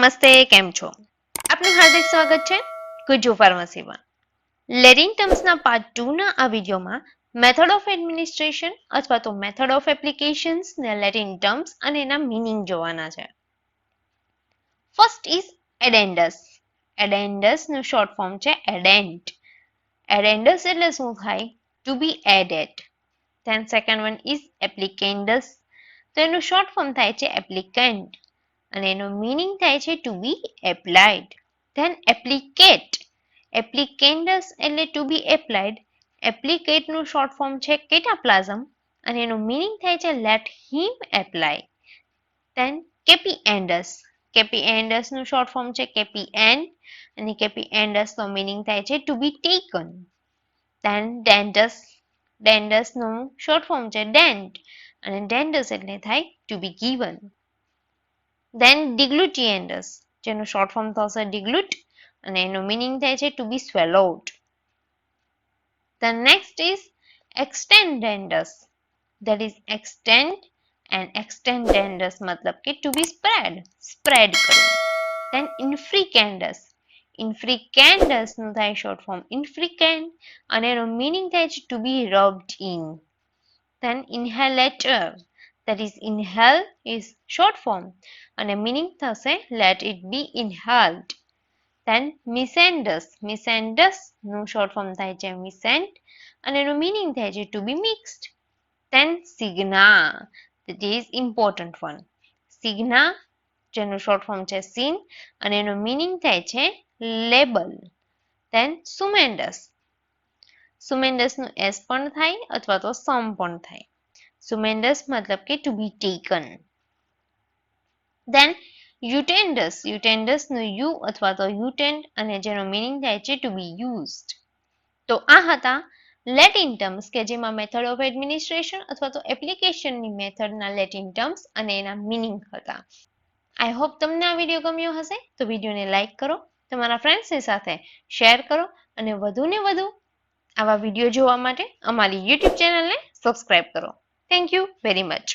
નમસ્તે, કેમ છો? આપનું હાર્દિક સ્વાગત છે ગુજ્જુ ફાર્મસીમાં. લેટિન ટર્મ્સના પાર્ટ 2 ના આ વિડીયોમાં મેથડ ઓફ એડમિનિસ્ટ્રેશન અથવા તો મેથડ ઓફ એપ્લિકેશન્સ ને લેટિન ટર્મ્સ અને એના મીનિંગ જોવાના છે. First is એડેન્ડસ. એડેન્ડસ નું શોર્ટ ફોર્મ છે એડેન્ટ. એડેન્ડસ એટલે શું થાય? To be added. Then second one is applicands. તો એનું શોર્ટ ફોર્મ થાય છે એપ્લિકન્ટ અને એનો મીનિંગ થાય છે ટુ બી એપ્લાઇડ. ધેન એપ્લિકેટ. એપ્લિકેન્ડસ એટલે ટુ બી એપ્લાઇડ. એપ્લિકેટ નું શોર્ટ ફોર્મ છે કેટાપ્લાઝમ અને એનું મીનિંગ થાય છે લેટ હિમ એપ્લાય. ધેન કેપીએન્ડસ. કેપીએન્ડસ નું શોર્ટ ફોર્મ છે કેપીએન અને કેપીએન્ડસ નો મીનિંગ થાય છે ટુ બી ટેકન. ધેન ડેન્ડસ. ડેન્ડસ નું શોર્ટ ફોર્મ છે ડેન્ટ અને ડેન્ડસ એટલે થાય ટુ બી ગીવન. ધેન ડિગ્લુટિએન્ડસ, જેનું શોર્ટ ફોર્મ થશે ડિગ્લુટ અને એનું મીનિંગ થાય છે to be swallowed. The next is extendendus, that is extend and extendendus મતલબ કે to be spread, spread કરવું. Then infricandus. Infricandus નું થાય short form infricand અને એનો meaning થાય છે to be rubbed in. Then inhalator, that is inhale is short form અને meaning થશે let it be inhaled. Then misandus. Misandus નું short form થાય છે miscent અને એનું meaning થાય છે to be mixed. Then signa, that is important one. Signa જેનું short form છે sin અને એનું meaning થાય છે label. Then sumandus. Sumandus નું s પણ થાય અથવા તો sum પણ થાય. Sumandus મતલબ કે to be taken. Then utendus. Utendus નું u અથવા તો utend અને જેનો meaning થાય છે to be used. તો આ હતા લેટિન ટર્મ્સ કે જેમાં મેથડ ઓફ એડમિનિસ્ટ્રેશન અથવા તો એપ્લિકેશનની મેથડના લેટિન ટર્મ્સ અને એના મીનિંગ હતા. આઈ હોપ તમને આ વિડીયો ગમ્યો હશે તો વિડીયોને લાઇક કરો, તમારા ફ્રેન્ડ્સની સાથે શેર કરો અને વધુને વધુ આવા વિડીયો જોવા માટે અમારી યુટ્યુબ ચેનલને સબસ્ક્રાઇબ કરો. Thank you very much.